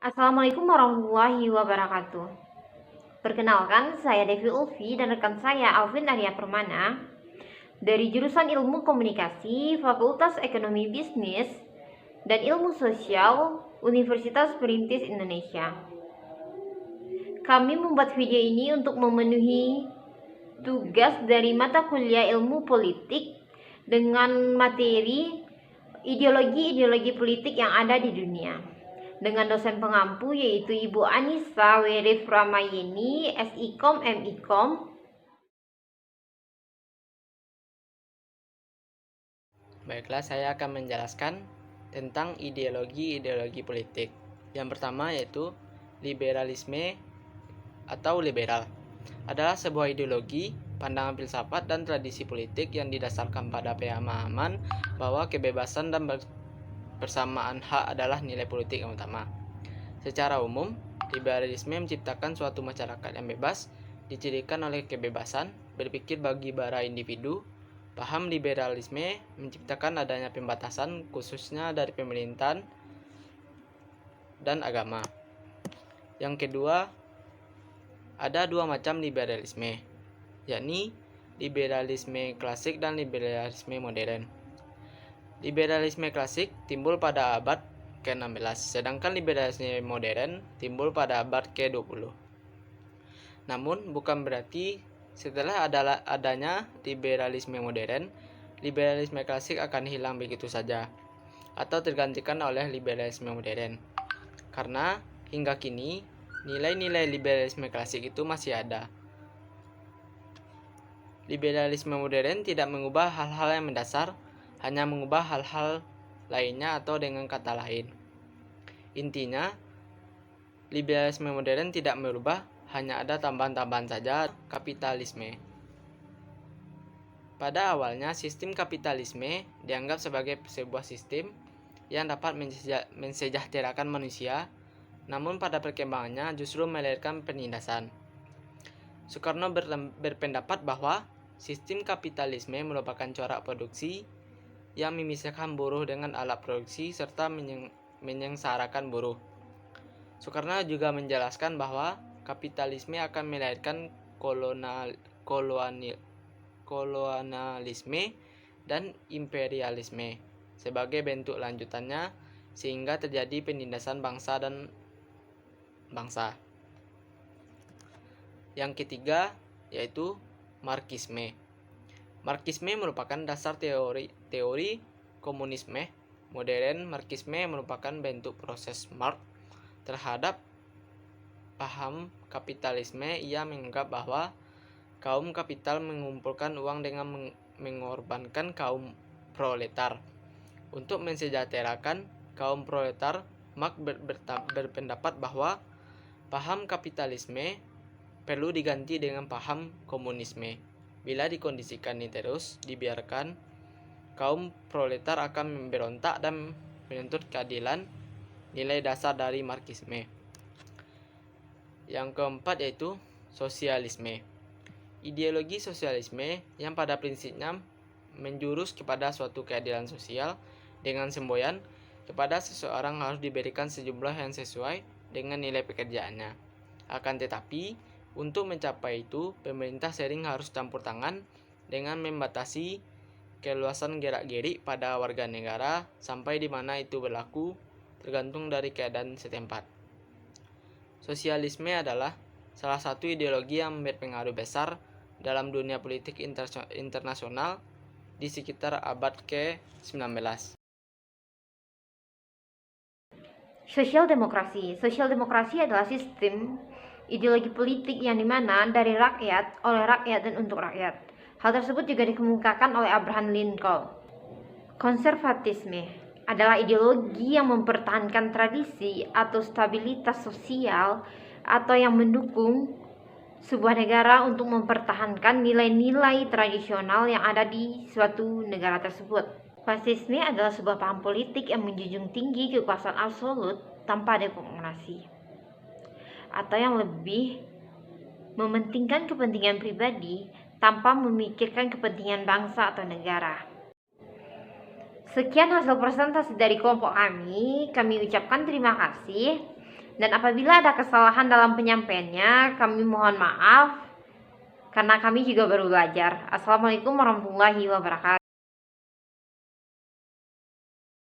Assalamualaikum warahmatullahi wabarakatuh. Perkenalkan, saya Devi Ulfi dan rekan saya Alvin Arya Permana dari jurusan Ilmu Komunikasi, Fakultas Ekonomi Bisnis dan Ilmu Sosial, Universitas Perintis Indonesia. Kami membuat video ini untuk memenuhi tugas dari mata kuliah Ilmu Politik dengan materi ideologi-ideologi politik yang ada di dunia, dengan dosen pengampu yaitu Ibu Anissa Werif Ramayeni, SIKOM MIKOM. Baiklah, saya akan menjelaskan tentang ideologi-ideologi politik. Yang pertama yaitu liberalisme atau liberal. Adalah sebuah ideologi, pandangan filsafat dan tradisi politik yang didasarkan pada pemahaman bahwa kebebasan dan persamaan hak adalah nilai politik yang utama. Secara umum, liberalisme menciptakan suatu masyarakat yang bebas, dicirikan oleh kebebasan berpikir bagi para individu. Paham liberalisme menciptakan adanya pembatasan khususnya dari pemerintahan dan agama. Yang kedua, ada dua macam liberalisme, yakni liberalisme klasik dan liberalisme modern. Liberalisme klasik timbul pada abad ke-16, sedangkan liberalisme modern timbul pada abad ke-20. Namun, bukan berarti setelah adanya liberalisme modern, liberalisme klasik akan hilang begitu saja atau tergantikan oleh liberalisme modern. Karena hingga kini nilai-nilai liberalisme klasik itu masih ada. Liberalisme modern tidak mengubah hal-hal yang mendasar, hanya mengubah hal-hal lainnya atau dengan kata lain. Intinya, liberalisme modern tidak merubah, hanya ada tambahan-tambahan saja. Kapitalisme. Pada awalnya, sistem kapitalisme dianggap sebagai sebuah sistem yang dapat mensejahterakan manusia, namun pada perkembangannya justru melahirkan penindasan. Soekarno berpendapat bahwa sistem kapitalisme merupakan corak produksi yang memisahkan buruh dengan alat produksi serta menyengsarakan buruh. Soekarno juga menjelaskan bahwa kapitalisme akan melahirkan kolonialisme dan imperialisme sebagai bentuk lanjutannya, sehingga terjadi penindasan bangsa dan bangsa. Yang ketiga yaitu Marxisme. Marxisme merupakan dasar teori komunisme modern. Marxisme merupakan bentuk proses Marx terhadap paham kapitalisme. Ia menganggap bahwa kaum kapital mengumpulkan uang dengan mengorbankan kaum proletar. Untuk mensejahterakan kaum proletar, Marx berpendapat bahwa paham kapitalisme perlu diganti dengan paham komunisme. Bila dikondisikan ini terus dibiarkan, kaum proletar akan memberontak dan menuntut keadilan, nilai dasar dari Marxisme. Yang keempat yaitu sosialisme. Ideologi sosialisme yang pada prinsipnya menjurus kepada suatu keadilan sosial dengan semboyan kepada seseorang harus diberikan sejumlah yang sesuai dengan nilai pekerjaannya. Akan tetapi, untuk mencapai itu, pemerintah sering harus campur tangan dengan membatasi keluasan gerak-gerik pada warga negara sampai di mana itu berlaku tergantung dari keadaan setempat. Sosialisme adalah salah satu ideologi yang berpengaruh besar dalam dunia politik internasional di sekitar abad ke-19. Sosial demokrasi. Sosial demokrasi adalah sistem ideologi politik yang dimana dari rakyat, oleh rakyat, dan untuk rakyat. Hal tersebut juga dikemukakan oleh Abraham Lincoln. Konservatisme adalah ideologi yang mempertahankan tradisi atau stabilitas sosial atau yang mendukung sebuah negara untuk mempertahankan nilai-nilai tradisional yang ada di suatu negara tersebut. Fasisme adalah sebuah paham politik yang menjunjung tinggi kekuasaan absolut tanpa demokrasi, atau yang lebih mementingkan kepentingan pribadi tanpa memikirkan kepentingan bangsa atau negara. Sekian hasil presentasi dari kelompok kami ucapkan terima kasih. Dan apabila ada kesalahan dalam penyampaiannya, kami mohon maaf karena kami juga baru belajar. Assalamualaikum warahmatullahi wabarakatuh.